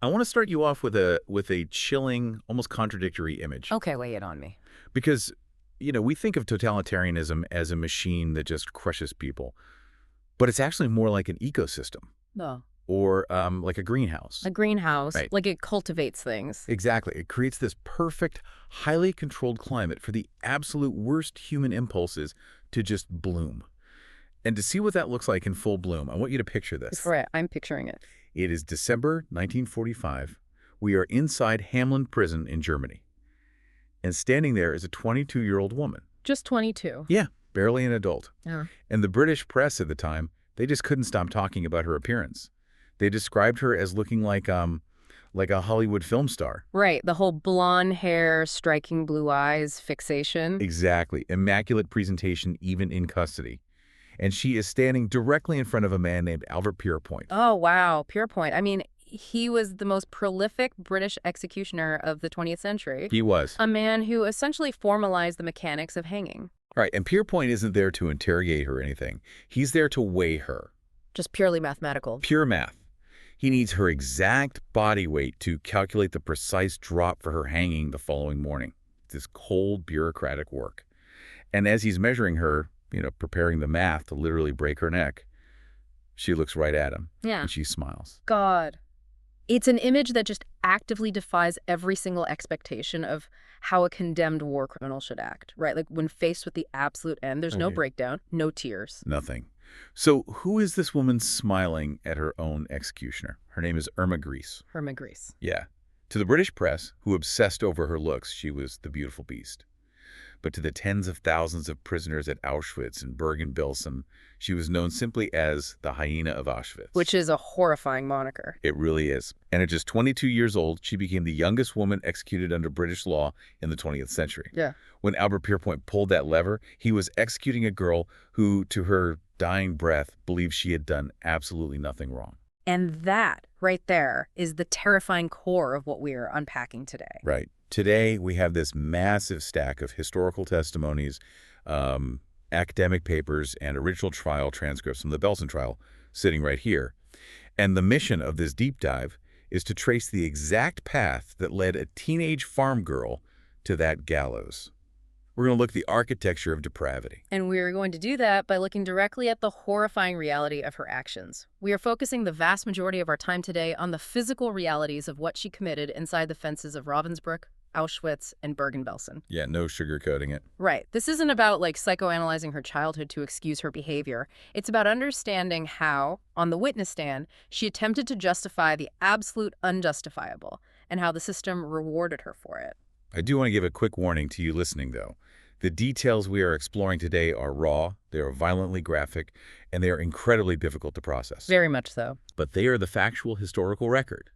I want to start you off with a chilling, almost contradictory image. Okay, lay it on me. Because, we think of totalitarianism as a machine that just crushes people, but it's actually more like an ecosystem No. or like a greenhouse. A greenhouse, Right. like it cultivates things. Exactly. It creates this perfect, highly controlled climate for the absolute worst human impulses to just bloom. And to see what that looks like in full bloom, I want you to picture this. Right, I'm picturing it. It is December 1945. We are inside Hamlin Prison in Germany. And standing there is a 22-year-old woman. Just 22. Yeah, barely an adult. Yeah. And the British press at the time, they just couldn't stop talking about her appearance. They described her as looking like a Hollywood film star. Right, the whole blonde hair, striking blue eyes fixation. Exactly. Immaculate presentation even in custody. And she is standing directly in front of a man named Albert Pierrepoint. Oh, wow, Pierrepoint. I mean, he was the most prolific British executioner of the 20th century. He was. A man who essentially formalized the mechanics of hanging. Right, and Pierrepoint isn't there to interrogate her or anything. He's there to weigh her. Just purely mathematical. Pure math. He needs her exact body weight to calculate the precise drop for her hanging the following morning. This cold, bureaucratic work. And as he's measuring her, preparing the math to literally break her neck, she looks right at him. Yeah. And she smiles. God. It's an image that just actively defies every single expectation of how a condemned war criminal should act, right? Like when faced with the absolute end, there's no breakdown, no tears. Nothing. So who is this woman smiling at her own executioner? Her name is Irma Grese. Irma Grese. Yeah. To the British press, who obsessed over her looks, she was the beautiful beast. But to the tens of thousands of prisoners at Auschwitz and Bergen-Belsen, she was known simply as the Hyena of Auschwitz. Which is a horrifying moniker. It really is. And at just 22 years old, she became the youngest woman executed under British law in the 20th century. Yeah. When Albert Pierrepoint pulled that lever, he was executing a girl who, to her dying breath, believed she had done absolutely nothing wrong. And that, right there, is the terrifying core of what we are unpacking today. Right. Today, we have this massive stack of historical testimonies, academic papers, and original trial transcripts from the Belsen trial sitting right here. And the mission of this deep dive is to trace the exact path that led a teenage farm girl to that gallows. We're going to look at the architecture of depravity. And we are going to do that by looking directly at the horrifying reality of her actions. We are focusing the vast majority of our time today on the physical realities of what she committed inside the fences of Ravensbrück, Auschwitz, and Bergen-Belsen. Yeah, no sugarcoating it. Right. This isn't about psychoanalyzing her childhood to excuse her behavior. It's about understanding how, on the witness stand, she attempted to justify the absolute unjustifiable and how the system rewarded her for it. I do want to give a quick warning to you listening, though. The details we are exploring today are raw, they are violently graphic, and they are incredibly difficult to process. Very much so. But they are the factual historical record.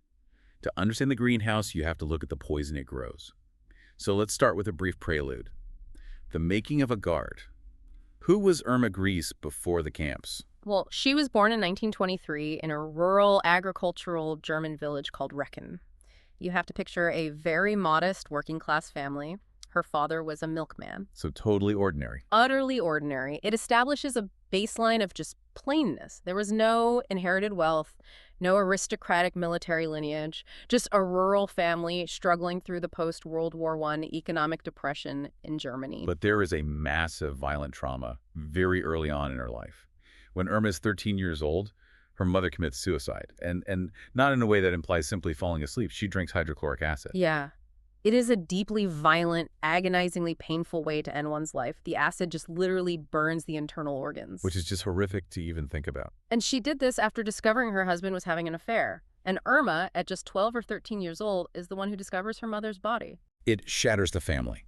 To understand the greenhouse, you have to look at the poison it grows. So let's start with a brief prelude. The making of a guard. Who was Irma Grese before the camps? Well, she was born in 1923 in a rural agricultural German village called Recken. You have to picture a very modest working-class family. Her father was a milkman. So totally ordinary. Utterly ordinary. It establishes a baseline of just plainness. There was no inherited wealth, no aristocratic military lineage, just a rural family struggling through the post-World War I economic depression in Germany. But there is a massive violent trauma very early on in her life. When Irma is 13 years old, her mother commits suicide. And not in a way that implies simply falling asleep. She drinks hydrochloric acid. Yeah. It is a deeply violent, agonizingly painful way to end one's life. The acid just literally burns the internal organs. Which is just horrific to even think about. And she did this after discovering her husband was having an affair. And Irma, at just 12 or 13 years old, is the one who discovers her mother's body. It shatters the family.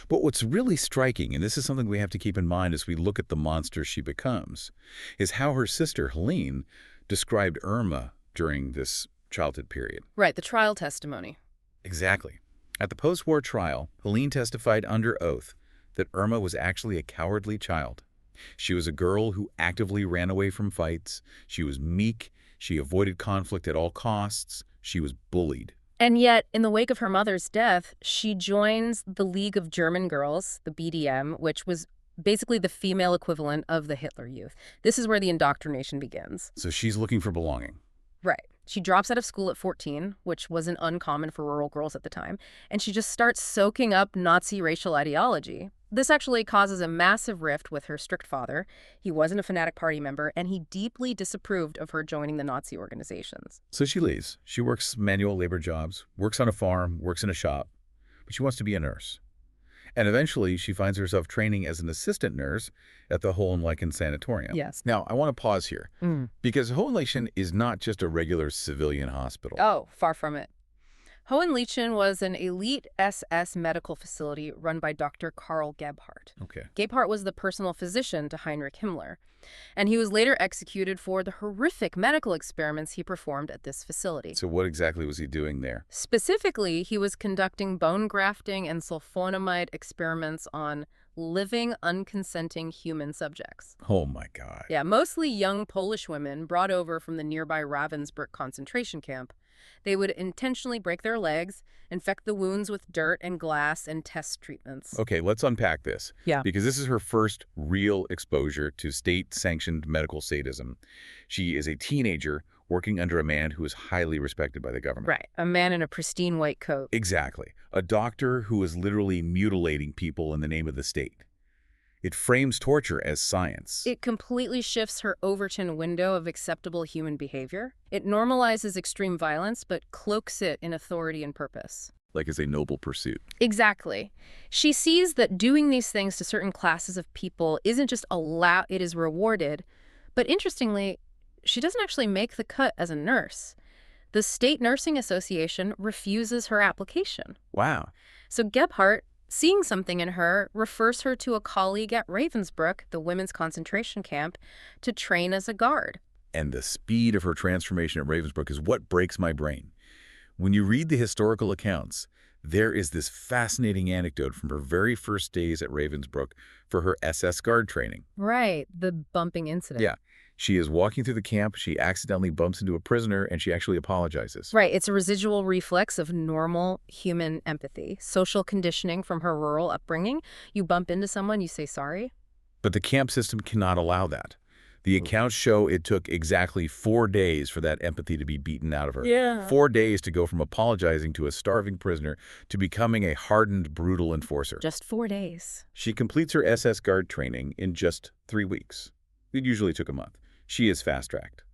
But what's really striking, and this is something we have to keep in mind as we look at the monster she becomes, is how her sister, Helene, described Irma during this childhood period. Right, the trial testimony. Exactly. At the post-war trial, Helene testified under oath that Irma was actually a cowardly child. She was a girl who actively ran away from fights. She was meek. She avoided conflict at all costs. She was bullied. And yet, in the wake of her mother's death, she joins the League of German Girls, the BDM, which was basically the female equivalent of the Hitler Youth. This is where the indoctrination begins. So she's looking for belonging. Right. She drops out of school at 14, which wasn't uncommon for rural girls at the time, and she just starts soaking up Nazi racial ideology. This actually causes a massive rift with her strict father. He wasn't a fanatic party member, and he deeply disapproved of her joining the Nazi organizations. So she leaves. She works manual labor jobs, works on a farm, works in a shop, but she wants to be a nurse. And eventually, she finds herself training as an assistant nurse at the Hohenleichen Sanatorium. Yes. Now, I want to pause here, because Hohenleichen is not just a regular civilian hospital. Oh, far from it. Hohenleichen was an elite SS medical facility run by Dr. Karl Gebhardt. Okay. Gebhardt was the personal physician to Heinrich Himmler, and he was later executed for the horrific medical experiments he performed at this facility. So what exactly was he doing there? Specifically, he was conducting bone grafting and sulfonamide experiments on living, unconsenting human subjects. Oh, my God. Yeah, mostly young Polish women brought over from the nearby Ravensbrück concentration camp. They would intentionally break their legs, infect the wounds with dirt and glass, and test treatments. Okay, let's unpack this. Yeah. Because this is her first real exposure to state-sanctioned medical sadism. She is a teenager working under a man who is highly respected by the government. Right, a man in a pristine white coat. Exactly. A doctor who is literally mutilating people in the name of the state. It frames torture as science. It completely shifts her Overton window of acceptable human behavior. It normalizes extreme violence, but cloaks it in authority and purpose. Like it's a noble pursuit. Exactly. She sees that doing these things to certain classes of people isn't just allowed, it is rewarded. But interestingly, she doesn't actually make the cut as a nurse. The State Nursing Association refuses her application. Wow. So Gebhardt, seeing something in her, refers her to a colleague at Ravensbrück, the women's concentration camp, to train as a guard. And the speed of her transformation at Ravensbrück is what breaks my brain. When you read the historical accounts, there is this fascinating anecdote from her very first days at Ravensbrück for her SS guard training. Right, the bumping incident. Yeah. She is walking through the camp, she accidentally bumps into a prisoner, and she actually apologizes. Right, it's a residual reflex of normal human empathy, social conditioning from her rural upbringing. You bump into someone, you say sorry. But the camp system cannot allow that. The accounts show it took exactly 4 days for that empathy to be beaten out of her. Yeah. 4 days to go from apologizing to a starving prisoner to becoming a hardened, brutal enforcer. Just 4 days. She completes her SS guard training in just 3 weeks. It usually took a month. She is fast-tracked.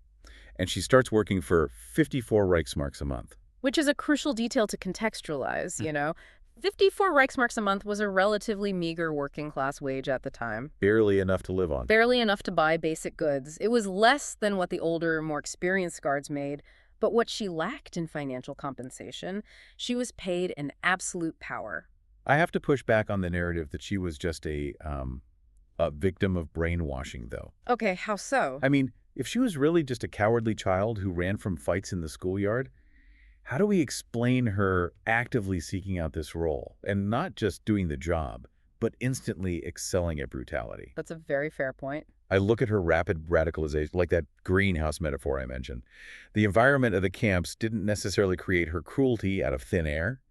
And she starts working for 54 Reichsmarks a month. Which is a crucial detail to contextualize, you know. 54 Reichsmarks a month was a relatively meager working-class wage at the time. Barely enough to live on. Barely enough to buy basic goods. It was less than what the older, more experienced guards made, but what she lacked in financial compensation, she was paid in absolute power. I have to push back on the narrative that she was just a victim of brainwashing, though. Okay, how so? I mean, if she was really just a cowardly child who ran from fights in the schoolyard, how do we explain her actively seeking out this role and not just doing the job, but instantly excelling at brutality? That's a very fair point. I look at her rapid radicalization, like that greenhouse metaphor I mentioned. The environment of the camps didn't necessarily create her cruelty out of thin air.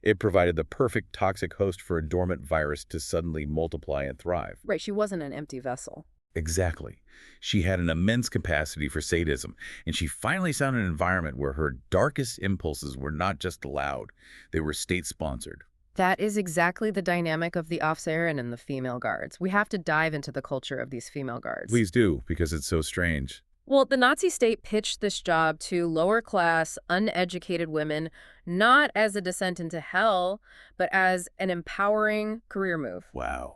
It provided the perfect toxic host for a dormant virus to suddenly multiply and thrive. Right, she wasn't an empty vessel. Exactly. She had an immense capacity for sadism, and she finally found an environment where her darkest impulses were not just allowed, they were state-sponsored. That is exactly the dynamic of the Officerin and the female guards. We have to dive into the culture of these female guards. Please do, because it's so strange. Well, the Nazi state pitched this job to lower-class, uneducated women, not as a descent into hell, but as an empowering career move. Wow.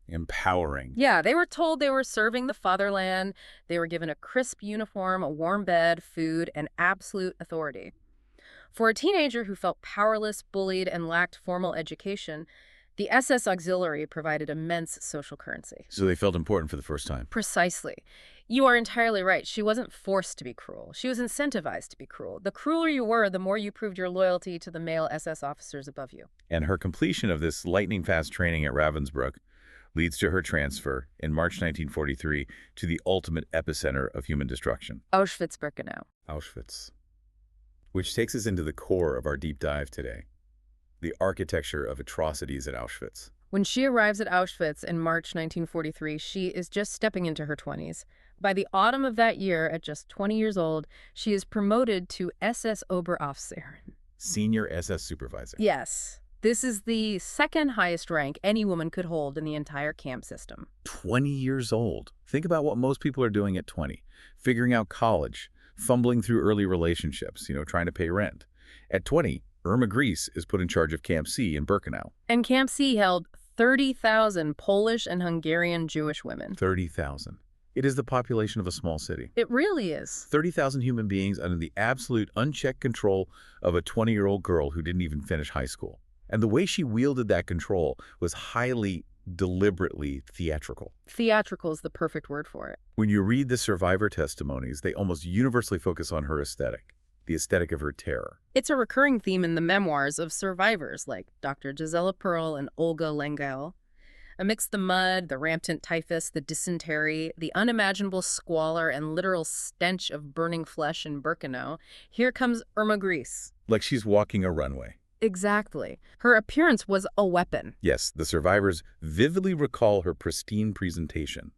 Empowering. Yeah, they were told they were serving the fatherland. They were given a crisp uniform, a warm bed, food, and absolute authority. For a teenager who felt powerless, bullied, and lacked formal education, the SS Auxiliary provided immense social currency. So they felt important for the first time. Precisely. You are entirely right. She wasn't forced to be cruel. She was incentivized to be cruel. The crueler you were, the more you proved your loyalty to the male SS officers above you. And her completion of this lightning-fast training at Ravensbrück leads to her transfer in March 1943 to the ultimate epicenter of human destruction. Auschwitz-Birkenau. Auschwitz. Which takes us into the core of our deep dive today. The architecture of atrocities at Auschwitz. When she arrives at Auschwitz in March 1943, she is just stepping into her 20s. By the autumn of that year, at just 20 years old, she is promoted to SS Oberaufseherin. Senior SS supervisor. Yes. This is the second highest rank any woman could hold in the entire camp system. 20 years old. Think about what most people are doing at 20. Figuring out college, fumbling through early relationships, trying to pay rent. At 20, Irma Grese is put in charge of Camp C in Birkenau. And Camp C held 30,000 Polish and Hungarian Jewish women. 30,000. It is the population of a small city. It really is. 30,000 human beings under the absolute unchecked control of a 20-year-old girl who didn't even finish high school. And the way she wielded that control was highly, deliberately theatrical. Theatrical is the perfect word for it. When you read the survivor testimonies, they almost universally focus on her aesthetic, the aesthetic of her terror. It's a recurring theme in the memoirs of survivors like Dr. Gisela Perl and Olga Lengel. Amidst the mud, the rampant typhus, the dysentery, the unimaginable squalor and literal stench of burning flesh in Birkenau, here comes Irma Grese. Like she's walking a runway. Exactly. Her appearance was a weapon. Yes, the survivors vividly recall her pristine presentation.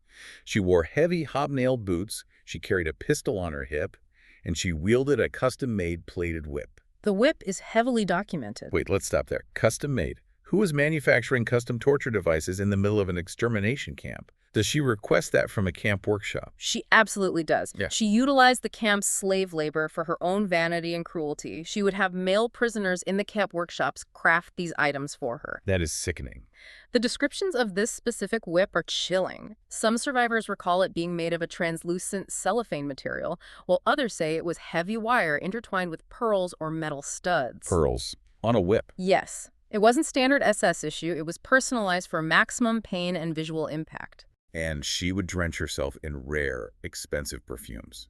She wore heavy hobnail boots, she carried a pistol on her hip, and she wielded a custom-made plated whip. The whip is heavily documented. Wait, let's stop there. Custom-made. Who was manufacturing custom torture devices in the middle of an extermination camp? Does she request that from a camp workshop? She absolutely does. Yeah. She utilized the camp's slave labor for her own vanity and cruelty. She would have male prisoners in the camp workshops craft these items for her. That is sickening. The descriptions of this specific whip are chilling. Some survivors recall it being made of a translucent cellophane material, while others say it was heavy wire intertwined with pearls or metal studs. Pearls. On a whip. Yes. It wasn't standard SS issue. It was personalized for maximum pain and visual impact. And she would drench herself in rare, expensive perfumes.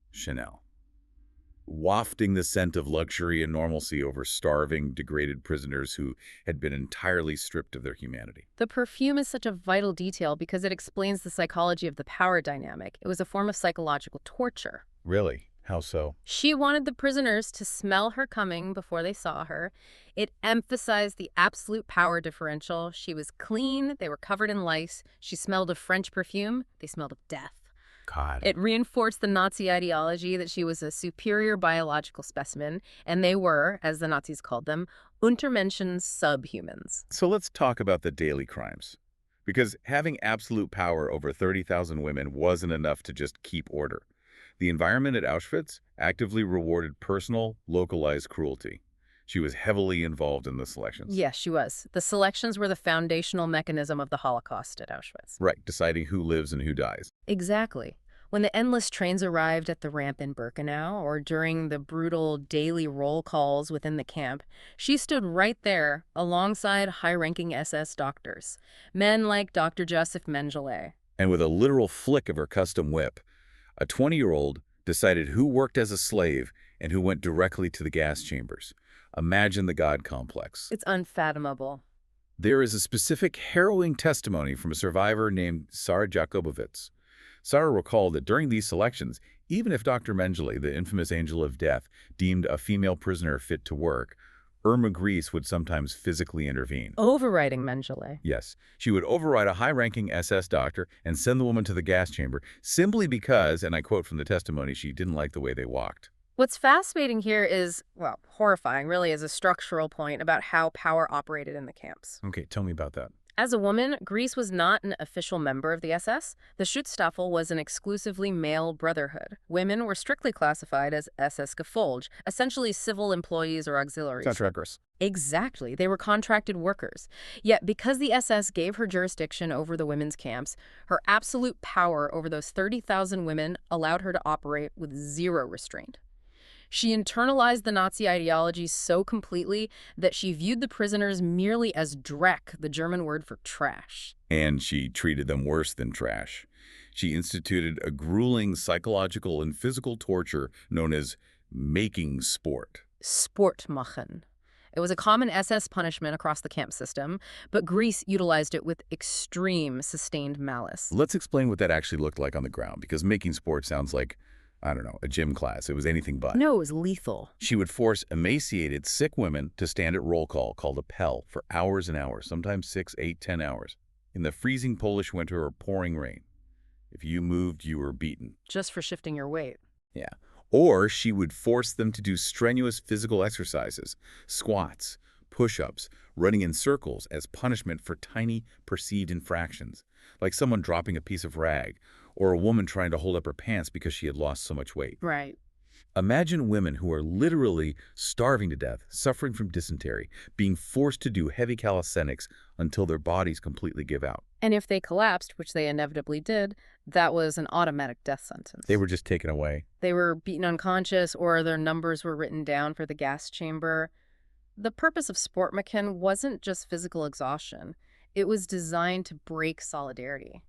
Chanel. Wafting the scent of luxury and normalcy over starving, degraded prisoners who had been entirely stripped of their humanity. The perfume is such a vital detail because it explains the psychology of the power dynamic. It was a form of psychological torture. Really? How so? She wanted the prisoners to smell her coming before they saw her. It emphasized the absolute power differential. She was clean, they were covered in lice. She smelled of French perfume, they smelled of death. God. It reinforced the Nazi ideology that she was a superior biological specimen, and they were, as the Nazis called them, Untermenschen subhumans. So let's talk about the daily crimes. Because having absolute power over 30,000 women wasn't enough to just keep order. The environment at Auschwitz actively rewarded personal, localized cruelty. She was heavily involved in the selections. Yes, she was. The selections were the foundational mechanism of the Holocaust at Auschwitz. Right, deciding who lives and who dies. Exactly. When the endless trains arrived at the ramp in Birkenau, or during the brutal daily roll calls within the camp, she stood right there alongside high-ranking SS doctors, men like Dr. Joseph Mengele. And with a literal flick of her custom whip, a 20-year-old decided who worked as a slave and who went directly to the gas chambers. Imagine the God complex. It's unfathomable. There is a specific harrowing testimony from a survivor named Sarah Jakobowicz. Sarah recalled that during these selections, even if Dr. Mengele, the infamous angel of death, deemed a female prisoner fit to work, Irma Grese would sometimes physically intervene. Overriding Mengele. Yes, she would override a high-ranking SS doctor and send the woman to the gas chamber simply because, and I quote from the testimony, she didn't like the way they walked. What's fascinating here is, well, horrifying really, is a structural point about how power operated in the camps. Okay, tell me about that. As a woman, Grese was not an official member of the SS. The Schutzstaffel was an exclusively male brotherhood. Women were strictly classified as SS Gefolge, essentially civil employees or auxiliaries. Contractors. Exactly. They were contracted workers. Yet, because the SS gave her jurisdiction over the women's camps, her absolute power over those 30,000 women allowed her to operate with zero restraint. She internalized the Nazi ideology so completely that she viewed the prisoners merely as Dreck, the German word for trash. And she treated them worse than trash. She instituted a grueling psychological and physical torture known as making sport. Sport machen. It was a common SS punishment across the camp system, but Grese utilized it with extreme, sustained malice. Let's explain what that actually looked like on the ground, because making sport sounds like, I don't know, a gym class. It was anything but. No, it was lethal. She would force emaciated, sick women to stand at roll call, called a Pell, for hours and hours, sometimes 6, 8, 10 hours, in the freezing Polish winter or pouring rain. If you moved, you were beaten. Just for shifting your weight. Yeah. Or she would force them to do strenuous physical exercises, squats, push-ups, running in circles as punishment for tiny perceived infractions, like someone dropping a piece of rag or a woman trying to hold up her pants because she had lost so much weight. Right. Imagine women who are literally starving to death, suffering from dysentery, being forced to do heavy calisthenics until their bodies completely give out. And if they collapsed, which they inevitably did, that was an automatic death sentence. They were just taken away. They were beaten unconscious, or their numbers were written down for the gas chamber. The purpose of Sportmachen wasn't just physical exhaustion. It was designed to break solidarity.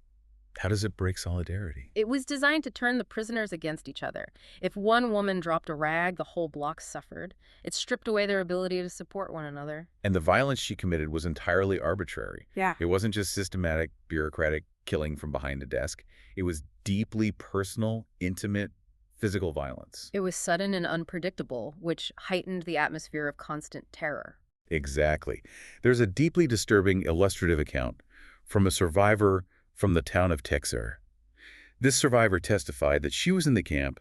How does it break solidarity? It was designed to turn the prisoners against each other. If one woman dropped a rag, the whole block suffered. It stripped away their ability to support one another. And the violence she committed was entirely arbitrary. Yeah. It wasn't just systematic, bureaucratic killing from behind a desk. It was deeply personal, intimate, physical violence. It was sudden and unpredictable, which heightened the atmosphere of constant terror. Exactly. There's a deeply disturbing illustrative account from a survivor from the town of Texer. This survivor testified that she was in the camp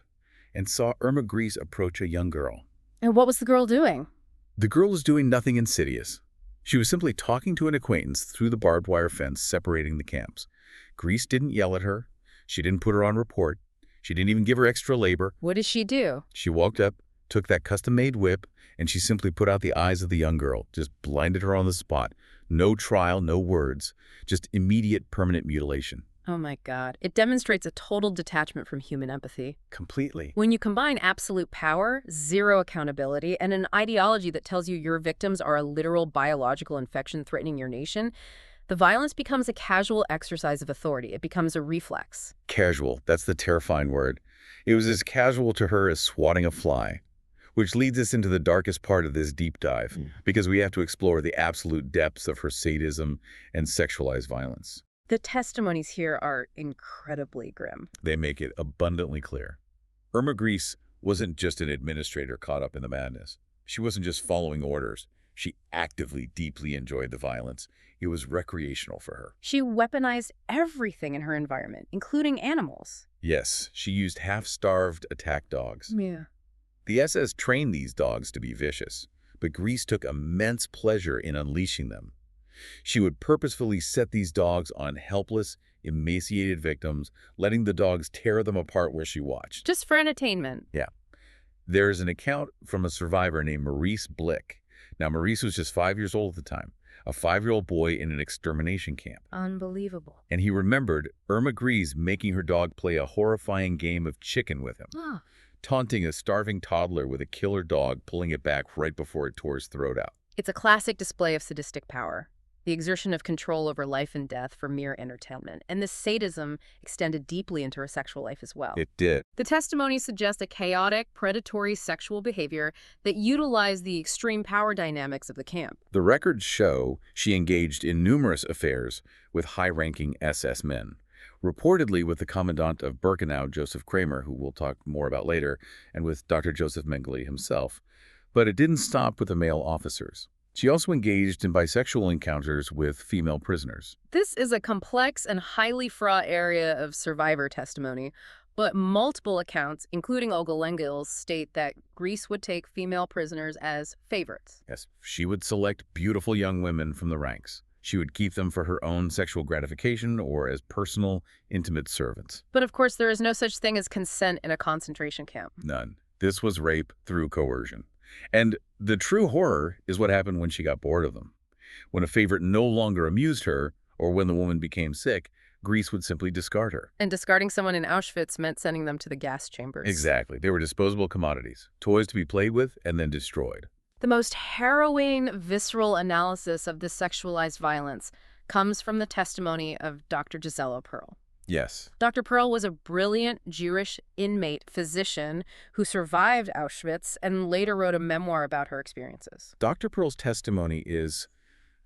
and saw Irma Grese approach a young girl. And what was the girl doing? The girl was doing nothing insidious. She was simply talking to an acquaintance through the barbed wire fence separating the camps. Grese didn't yell at her. She didn't put her on report. She didn't even give her extra labor. What did she do? She walked up, took that custom-made whip, and she simply put out the eyes of the young girl, just blinded her on the spot. No trial, no words, just immediate permanent mutilation. Oh my God. It demonstrates a total detachment from human empathy. Completely. When you combine absolute power, zero accountability, and an ideology that tells you your victims are a literal biological infection threatening your nation, the violence becomes a casual exercise of authority. It becomes a reflex. Casual, that's the terrifying word. It was as casual to her as swatting a fly. Which leads us into the darkest part of this deep dive, because we have to explore the absolute depths of her sadism and sexualized violence. The testimonies here are incredibly grim. They make it abundantly clear. Irma Grese wasn't just an administrator caught up in the madness. She wasn't just following orders. She actively, deeply enjoyed the violence. It was recreational for her. She weaponized everything in her environment, including animals. Yes, she used half-starved attack dogs. Yeah. The SS trained these dogs to be vicious, but Grese took immense pleasure in unleashing them. She would purposefully set these dogs on helpless, emaciated victims, letting the dogs tear them apart where she watched. Just for entertainment. Yeah. There is an account from a survivor named Maurice Blick. Now, Maurice was just 5 years old at the time, a 5-year-old boy in an extermination camp. Unbelievable. And he remembered Irma Grese making her dog play a horrifying game of chicken with him. Taunting a starving toddler with a killer dog, pulling it back right before it tore his throat out. It's a classic display of sadistic power, the exertion of control over life and death for mere entertainment. And this sadism extended deeply into her sexual life as well. It did. The testimonies suggest a chaotic, predatory sexual behavior that utilized the extreme power dynamics of the camp. The records show she engaged in numerous affairs with high-ranking SS men. Reportedly with the commandant of Birkenau, Joseph Kramer, who we'll talk more about later, and with Dr. Joseph Mengele himself. But it didn't stop with the male officers. She also engaged in bisexual encounters with female prisoners. This is a complex and highly fraught area of survivor testimony, but multiple accounts, including Olga Lengel's, state that Grese would take female prisoners as favorites. Yes, she would select beautiful young women from the ranks. She would keep them for her own sexual gratification or as personal, intimate servants. But of course, there is no such thing as consent in a concentration camp. None. This was rape through coercion. And the true horror is what happened when she got bored of them. When a favorite no longer amused her, or when the woman became sick, Grese would simply discard her. And discarding someone in Auschwitz meant sending them to the gas chambers. Exactly. They were disposable commodities, toys to be played with and then destroyed. The most harrowing, visceral analysis of this sexualized violence comes from the testimony of Dr. Gisela Perl. Yes. Dr. Perl was a brilliant Jewish inmate physician who survived Auschwitz and later wrote a memoir about her experiences. Dr. Perl's testimony is,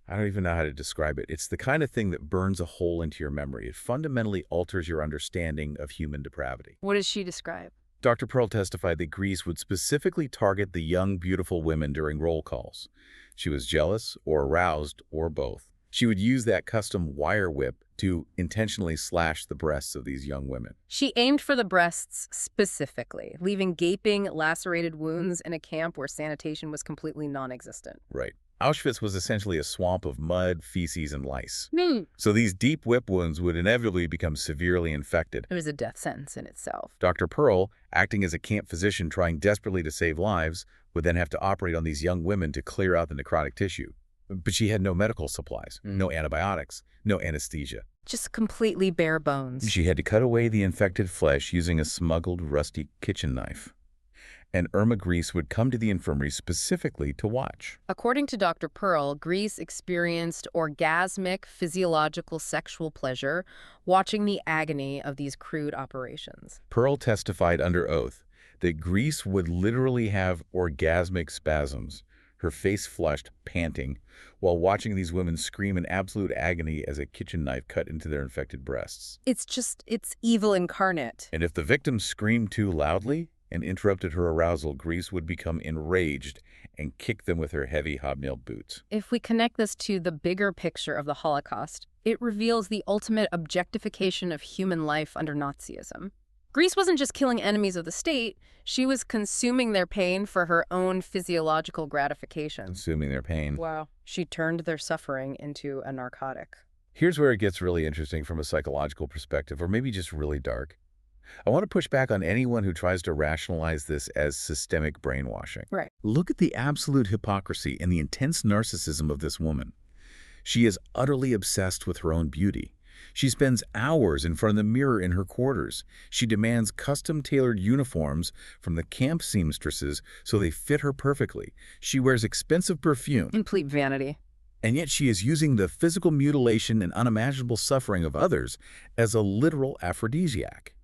I don't even know how to describe it. It's the kind of thing that burns a hole into your memory. It fundamentally alters your understanding of human depravity. What does she describe? Dr. Perl testified that Grese would specifically target the young, beautiful women during roll calls. She was jealous or aroused or both. She would use that custom wire whip to intentionally slash the breasts of these young women. She aimed for the breasts specifically, leaving gaping, lacerated wounds in a camp where sanitation was completely non-existent. Right. Auschwitz was essentially a swamp of mud, feces, and lice. Hmm. So these deep whip wounds would inevitably become severely infected. It was a death sentence in itself. Dr. Pearl, acting as a camp physician trying desperately to save lives, would then have to operate on these young women to clear out the necrotic tissue. But she had no medical supplies, no antibiotics, no anesthesia. Just completely bare bones. She had to cut away the infected flesh using a smuggled rusty kitchen knife. And Irma Grese would come to the infirmary specifically to watch. According to Dr. Pearl, Grese experienced orgasmic physiological sexual pleasure watching the agony of these crude operations. Pearl testified under oath that Grese would literally have orgasmic spasms, her face flushed, panting, while watching these women scream in absolute agony as a kitchen knife cut into their infected breasts. It's evil incarnate. And if the victim screamed too loudly and interrupted her arousal, Grese would become enraged and kick them with her heavy hobnailed boots. If we connect this to the bigger picture of the Holocaust, it reveals the ultimate objectification of human life under Nazism. Grese wasn't just killing enemies of the state, she was consuming their pain for her own physiological gratification. Consuming their pain. Wow. She turned their suffering into a narcotic. Here's where it gets really interesting from a psychological perspective, or maybe just really dark. I want to push back on anyone who tries to rationalize this as systemic brainwashing. Right. Look at the absolute hypocrisy and the intense narcissism of this woman. She is utterly obsessed with her own beauty. She spends hours in front of the mirror in her quarters. She demands custom-tailored uniforms from the camp seamstresses so they fit her perfectly. She wears expensive perfume. Complete vanity. And yet she is using the physical mutilation and unimaginable suffering of others as a literal aphrodisiac.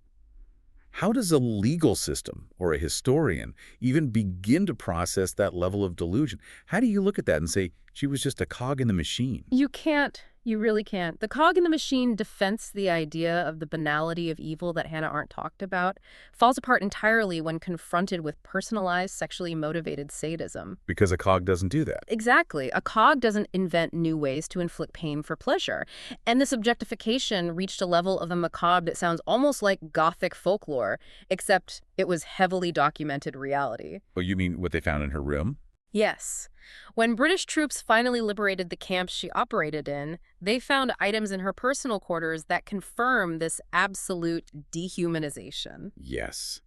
How does a legal system or a historian even begin to process that level of delusion? How do you look at that and say, she was just a cog in the machine? You can't. You really can't. The cog in the machine defends the idea of the banality of evil that Hannah Arendt talked about, falls apart entirely when confronted with personalized, sexually motivated sadism. Because a cog doesn't do that. Exactly. A cog doesn't invent new ways to inflict pain for pleasure. And this objectification reached a level of the macabre that sounds almost like Gothic folklore, except it was heavily documented reality. Oh, you mean what they found in her room? Yes. When British troops finally liberated the camps she operated in, they found items in her personal quarters that confirm this absolute dehumanization. Yes.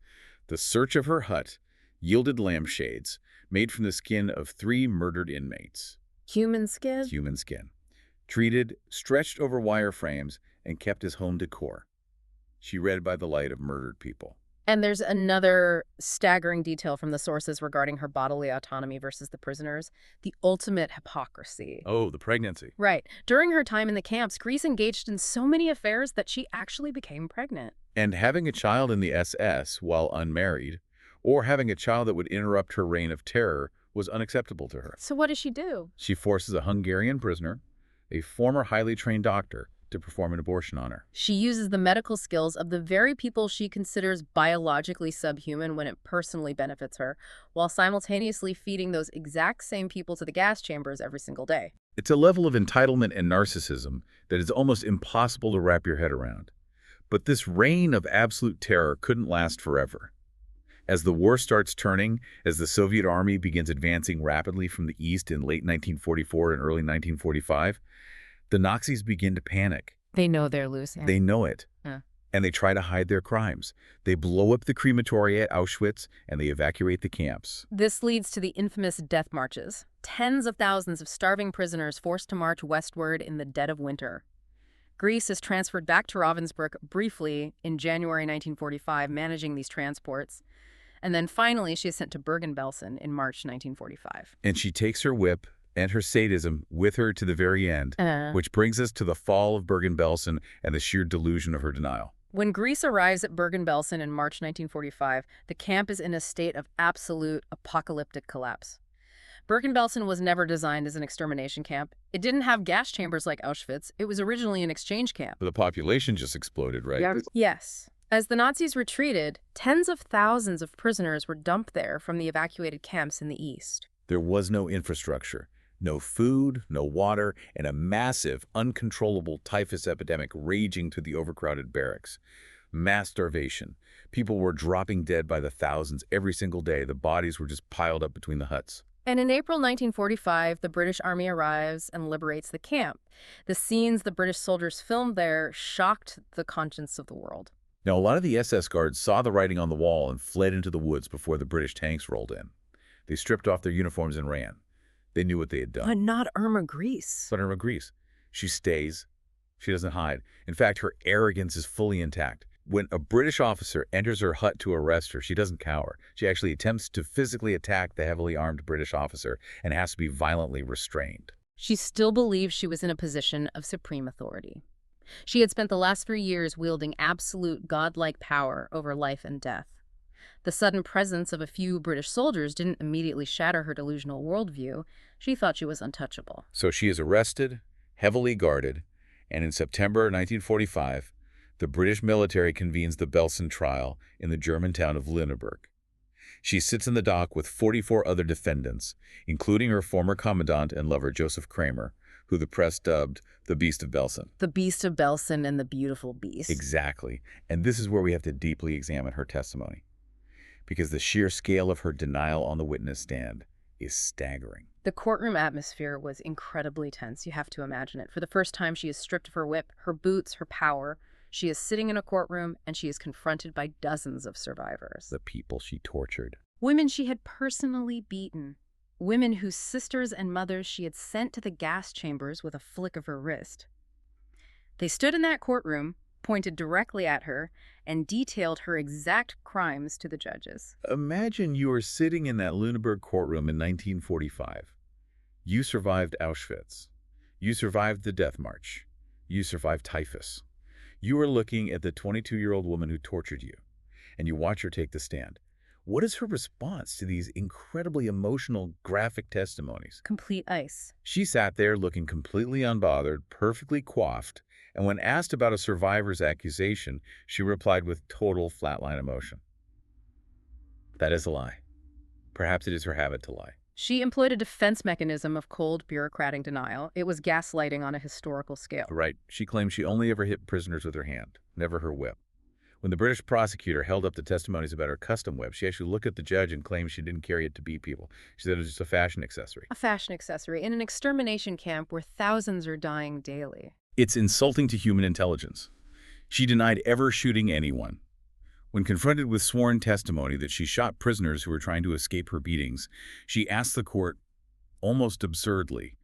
The search of her hut yielded lampshades made from the skin of 3 murdered inmates. Human skin? Human skin. Treated, stretched over wire frames, and kept as home decor. She read by the light of murdered people. And there's another staggering detail from the sources regarding her bodily autonomy versus the prisoners, the ultimate hypocrisy. Oh, the pregnancy. Right. During her time in the camps, Grese engaged in so many affairs that she actually became pregnant. And having a child in the SS while unmarried, or having a child that would interrupt her reign of terror, was unacceptable to her. So what does she do? She forces a Hungarian prisoner, a former highly trained doctor, to perform an abortion on her. She uses the medical skills of the very people she considers biologically subhuman when it personally benefits her, while simultaneously feeding those exact same people to the gas chambers every single day. It's a level of entitlement and narcissism that is almost impossible to wrap your head around. But this reign of absolute terror couldn't last forever. As the war starts turning, as the Soviet army begins advancing rapidly from the east in late 1944 and early 1945, the Nazis begin to panic. They know they're losing. They know it. Yeah. And they try to hide their crimes. They blow up the crematoria at Auschwitz, and they evacuate the camps. This leads to the infamous death marches. Tens of thousands of starving prisoners forced to march westward in the dead of winter. Grese is transferred back to Ravensbrück briefly in January 1945, managing these transports. And then finally, she is sent to Bergen-Belsen in March 1945. And she takes her whip and her sadism with her to the very end, which brings us to the fall of Bergen-Belsen and the sheer delusion of her denial. When Grese arrives at Bergen-Belsen in March 1945, the camp is in a state of absolute apocalyptic collapse. Bergen-Belsen was never designed as an extermination camp. It didn't have gas chambers like Auschwitz. It was originally an exchange camp. But the population just exploded, right? Yes. As the Nazis retreated, tens of thousands of prisoners were dumped there from the evacuated camps in the east. There was no infrastructure, No food, no water, and a massive, uncontrollable typhus epidemic raging through the overcrowded barracks. Mass starvation. People were dropping dead by the thousands every single day. The bodies were just piled up between the huts. And in April 1945, the British Army arrives and liberates the camp. The scenes the British soldiers filmed there shocked the conscience of the world. Now, a lot of the SS guards saw the writing on the wall and fled into the woods before the British tanks rolled in. They stripped off their uniforms and ran. They knew what they had done. But not Irma Grese. But Irma Grese, she stays. She doesn't hide. In fact, her arrogance is fully intact. When a British officer enters her hut to arrest her, she doesn't cower. She actually attempts to physically attack the heavily armed British officer and has to be violently restrained. She still believed she was in a position of supreme authority. She had spent the last few years wielding absolute godlike power over life and death. The sudden presence of a few British soldiers didn't immediately shatter her delusional worldview. She thought she was untouchable. So she is arrested, heavily guarded, and in September 1945, the British military convenes the Belsen trial in the German town of Lüneburg. She sits in the dock with 44 other defendants, including her former commandant and lover Joseph Kramer, who the press dubbed the Beast of Belsen. The Beast of Belsen and the Beautiful Beast. Exactly. And this is where we have to deeply examine her testimony, because the sheer scale of her denial on the witness stand is staggering. The courtroom atmosphere was incredibly tense. You have to imagine it. For the first time, she is stripped of her whip, her boots, her power. She is sitting in a courtroom, and she is confronted by dozens of survivors. The people she tortured. Women she had personally beaten. Women whose sisters and mothers she had sent to the gas chambers with a flick of her wrist. They stood in that courtroom, pointed directly at her, and detailed her exact crimes to the judges. Imagine you are sitting in that Lüneburg courtroom in 1945. You survived Auschwitz. You survived the Death March. You survived typhus. You are looking at the 22-year-old woman who tortured you, and you watch her take the stand. What is her response to these incredibly emotional, graphic testimonies? Complete ice. She sat there looking completely unbothered, perfectly coiffed, and when asked about a survivor's accusation, she replied with total flatline emotion. That is a lie. Perhaps it is her habit to lie. She employed a defense mechanism of cold, bureaucratic denial. It was gaslighting on a historical scale. Right. She claimed she only ever hit prisoners with her hand, never her whip. When the British prosecutor held up the testimonies about her custom whip, she actually looked at the judge and claimed she didn't carry it to beat people. She said it was just a fashion accessory. A fashion accessory in an extermination camp where thousands are dying daily. It's insulting to human intelligence. She denied ever shooting anyone. When confronted with sworn testimony that she shot prisoners who were trying to escape her beatings, she asked the court, almost absurdly,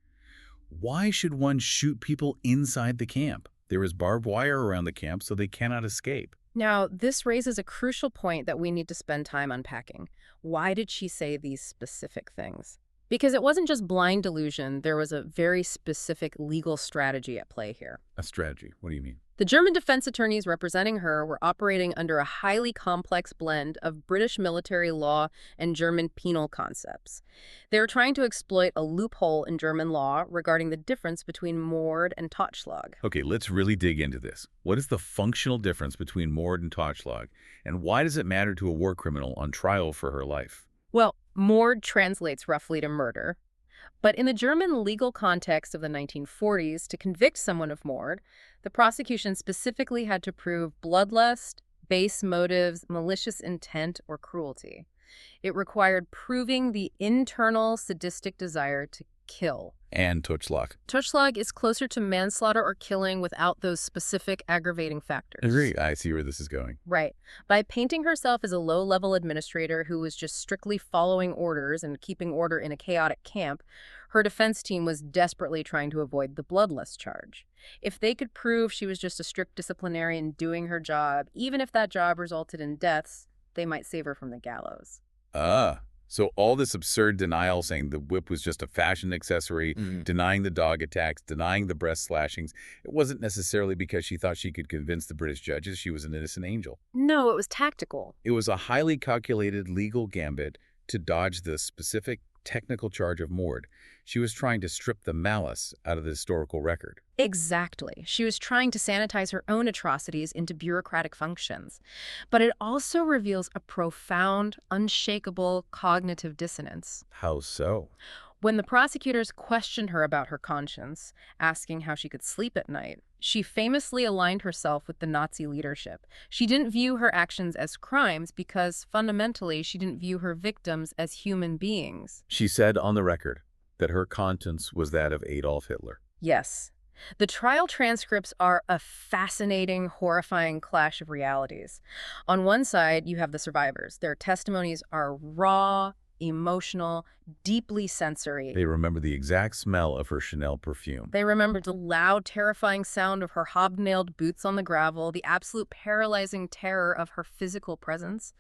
why should one shoot people inside the camp? There is barbed wire around the camp, so they cannot escape. Now, this raises a crucial point that we need to spend time unpacking. Why did she say these specific things? Because it wasn't just blind delusion, there was a very specific legal strategy at play here. A strategy? What do you mean? The German defense attorneys representing her were operating under a highly complex blend of British military law and German penal concepts. They were trying to exploit a loophole in German law regarding the difference between Mord and Totschlag. Okay, let's really dig into this. What is the functional difference between Mord and Totschlag, and why does it matter to a war criminal on trial for her life? Well, Mord translates roughly to murder. But in the German legal context of the 1940s, to convict someone of Mord, the prosecution specifically had to prove bloodlust, base motives, malicious intent, or cruelty. It required proving the internal sadistic desire to kill. And Totschlag. Totschlag is closer to manslaughter or killing without those specific aggravating factors. Agree. I see where this is going. Right. By painting herself as a low-level administrator who was just strictly following orders and keeping order in a chaotic camp, her defense team was desperately trying to avoid the bloodlust charge. If they could prove she was just a strict disciplinarian doing her job, even if that job resulted in deaths, they might save her from the gallows. So all this absurd denial, saying the whip was just a fashion accessory, denying the dog attacks, denying the breast slashings, it wasn't necessarily because she thought she could convince the British judges she was an innocent angel. No, it was tactical. It was a highly calculated legal gambit to dodge the specific technical charge of Mord. She was trying to strip the malice out of the historical record. Exactly. She was trying to sanitize her own atrocities into bureaucratic functions. But it also reveals a profound, unshakable cognitive dissonance. How so? When the prosecutors questioned her about her conscience, asking how she could sleep at night, she famously aligned herself with the Nazi leadership. She didn't view her actions as crimes because, fundamentally, she didn't view her victims as human beings. She said on the record that her conscience was that of Adolf Hitler. Yes. The trial transcripts are a fascinating, horrifying clash of realities. On one side, you have the survivors. Their testimonies are raw, emotional, deeply sensory. They remember the exact smell of her Chanel perfume. They remembered the loud, terrifying sound of her hobnailed boots on the gravel, the absolute paralyzing terror of her physical presence.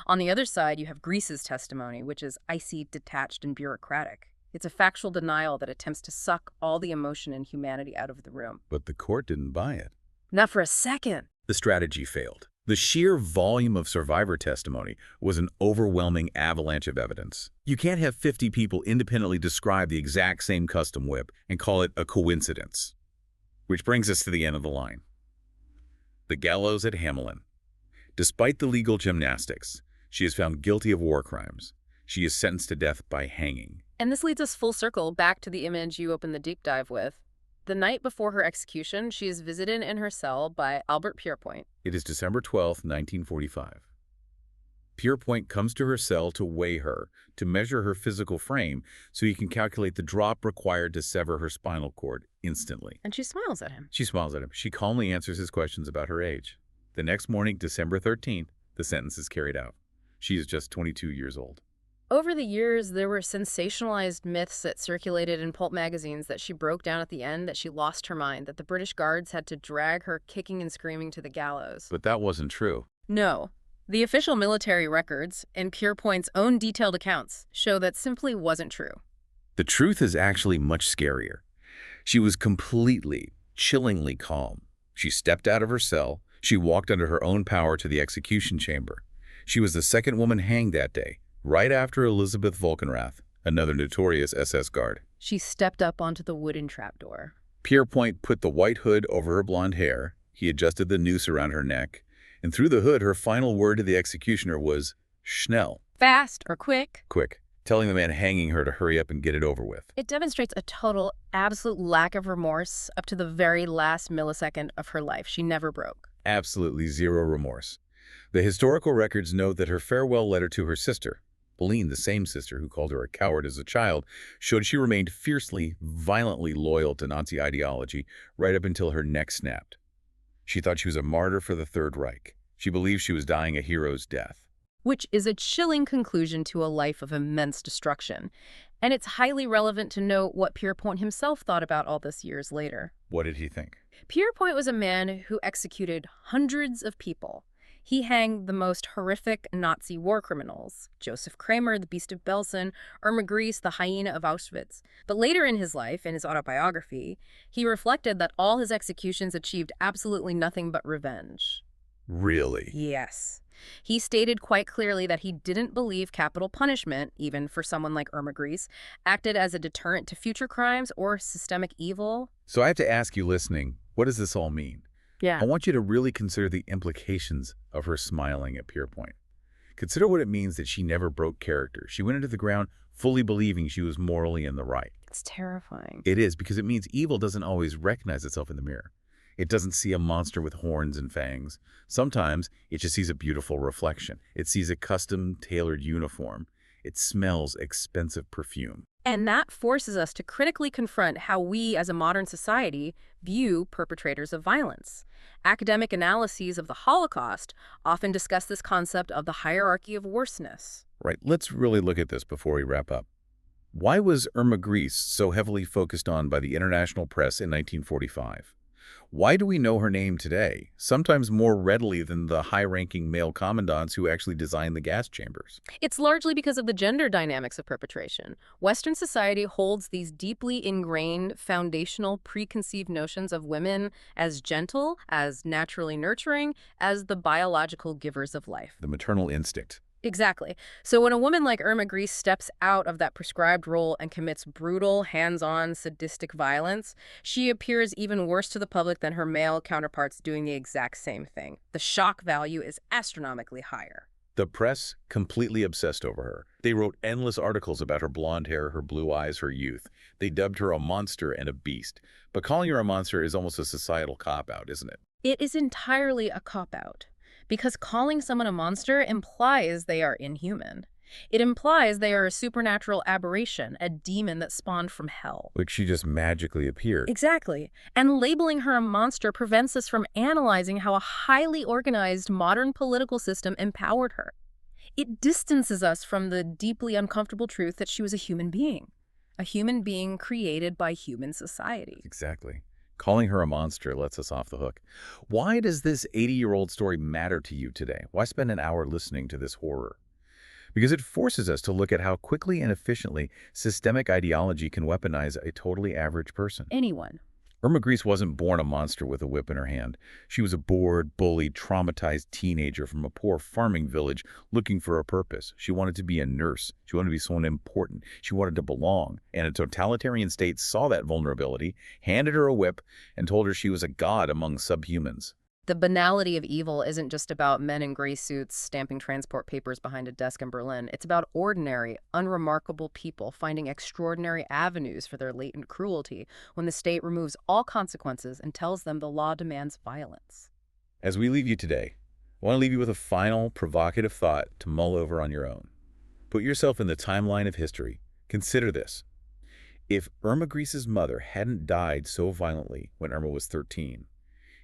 On the other side, you have Grese's testimony, which is icy, detached, and bureaucratic. It's a factual denial that attempts to suck all the emotion and humanity out of the room. But the court didn't buy it. Not for a second. The strategy failed. The sheer volume of survivor testimony was an overwhelming avalanche of evidence. You can't have 50 people independently describe the exact same custom whip and call it a coincidence. Which brings us to the end of the line. The gallows at Hamelin. Despite the legal gymnastics, she is found guilty of war crimes. She is sentenced to death by hanging. And this leads us full circle back to the image you opened the deep dive with. The night before her execution, she is visited in her cell by Albert Pierrepoint. It is December 12, 1945. Pierrepoint comes to her cell to weigh her, to measure her physical frame, so he can calculate the drop required to sever her spinal cord instantly. And she smiles at him. She smiles at him. She calmly answers his questions about her age. The next morning, December 13th, the sentence is carried out. She is just 22 years old. Over the years, there were sensationalized myths that circulated in pulp magazines that she broke down at the end, that she lost her mind, that the British guards had to drag her kicking and screaming to the gallows. But that wasn't true. No. The official military records and Pierrepoint's own detailed accounts show that simply wasn't true. The truth is actually much scarier. She was completely, chillingly calm. She stepped out of her cell. She walked under her own power to the execution chamber. She was the second woman hanged that day, right after Elizabeth Volkenrath, another notorious SS guard. She stepped up onto the wooden trapdoor. Pierrepoint put the white hood over her blonde hair. He adjusted the noose around her neck. And through the hood, her final word to the executioner was, "Schnell." Fast or quick. Quick, telling the man hanging her to hurry up and get it over with. It demonstrates a total, absolute lack of remorse up to the very last millisecond of her life. She never broke. Absolutely zero remorse. The historical records note that her farewell letter to her sister, Pauline, the same sister who called her a coward as a child, showed she remained fiercely, violently loyal to Nazi ideology right up until her neck snapped. She thought she was a martyr for the Third Reich. She believed she was dying a hero's death. Which is a chilling conclusion to a life of immense destruction. And it's highly relevant to note what Pierrepoint himself thought about all this years later. What did he think? Pierrepoint was a man who executed hundreds of people. He hanged the most horrific Nazi war criminals, Joseph Kramer, the Beast of Belsen, Irma Grese, the Hyena of Auschwitz. But later in his life, in his autobiography, he reflected that all his executions achieved absolutely nothing but revenge. Really? Yes. He stated quite clearly that he didn't believe capital punishment, even for someone like Irma Grese, acted as a deterrent to future crimes or systemic evil. So I have to ask you listening, what does this all mean? Yeah. I want you to really consider the implications of her smiling at Pierrepoint. Consider what it means that she never broke character. She went into the ground fully believing she was morally in the right. It's terrifying. It is, because it means evil doesn't always recognize itself in the mirror. It doesn't see a monster with horns and fangs. Sometimes it just sees a beautiful reflection. It sees a custom-tailored uniform. It smells expensive perfume. And that forces us to critically confront how we, as a modern society, view perpetrators of violence. Academic analyses of the Holocaust often discuss this concept of the hierarchy of worseness. Right, let's really look at this before we wrap up. Why was Irma Grese so heavily focused on by the international press in 1945? Why do we know her name today, sometimes more readily than the high-ranking male commandants who actually designed the gas chambers? It's largely because of the gender dynamics of perpetration. Western society holds these deeply ingrained, foundational, preconceived notions of women as gentle, as naturally nurturing, as the biological givers of life. The maternal instinct. Exactly. So when a woman like Irma Grese steps out of that prescribed role and commits brutal, hands-on, sadistic violence, she appears even worse to the public than her male counterparts doing the exact same thing. The shock value is astronomically higher. The press completely obsessed over her. They wrote endless articles about her blonde hair, her blue eyes, her youth. They dubbed her a monster and a beast. But calling her a monster is almost a societal cop-out, isn't it? It is entirely a cop-out, because calling someone a monster implies they are inhuman. It implies they are a supernatural aberration, a demon that spawned from hell. Like she just magically appeared. Exactly. And labeling her a monster prevents us from analyzing how a highly organized modern political system empowered her. It distances us from the deeply uncomfortable truth that she was a human being created by human society. Exactly. Calling her a monster lets us off the hook. Why does this 80-year-old story matter to you today? Why spend an hour listening to this horror? Because it forces us to look at how quickly and efficiently systemic ideology can weaponize a totally average person. Anyone. Irma Grese wasn't born a monster with a whip in her hand. She was a bored, bullied, traumatized teenager from a poor farming village looking for a purpose. She wanted to be a nurse. She wanted to be someone important. She wanted to belong. And a totalitarian state saw that vulnerability, handed her a whip, and told her she was a god among subhumans. The banality of evil isn't just about men in gray suits stamping transport papers behind a desk in Berlin. It's about ordinary, unremarkable people finding extraordinary avenues for their latent cruelty when the state removes all consequences and tells them the law demands violence. As we leave you today, I want to leave you with a final, provocative thought to mull over on your own. Put yourself in the timeline of history. Consider this. If Irma Grese's mother hadn't died so violently when Irma was 13,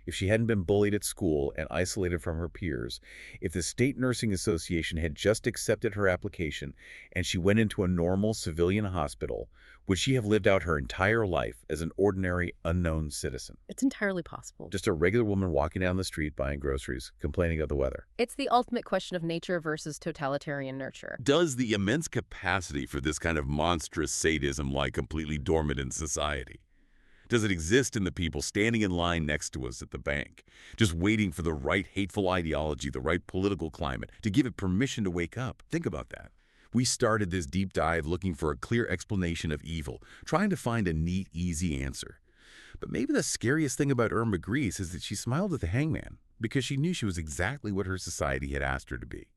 if she hadn't been bullied at school and isolated from her peers, if the State Nursing Association had just accepted her application and she went into a normal civilian hospital, would she have lived out her entire life as an ordinary, unknown citizen? It's entirely possible. Just a regular woman walking down the street buying groceries, complaining of the weather. It's the ultimate question of nature versus totalitarian nurture. Does the immense capacity for this kind of monstrous sadism lie completely dormant in society? Does it exist in the people standing in line next to us at the bank, just waiting for the right hateful ideology, the right political climate, to give it permission to wake up? Think about that. We started this deep dive looking for a clear explanation of evil, trying to find a neat, easy answer. But maybe the scariest thing about Irma Grese is that she smiled at the hangman because she knew she was exactly what her society had asked her to be.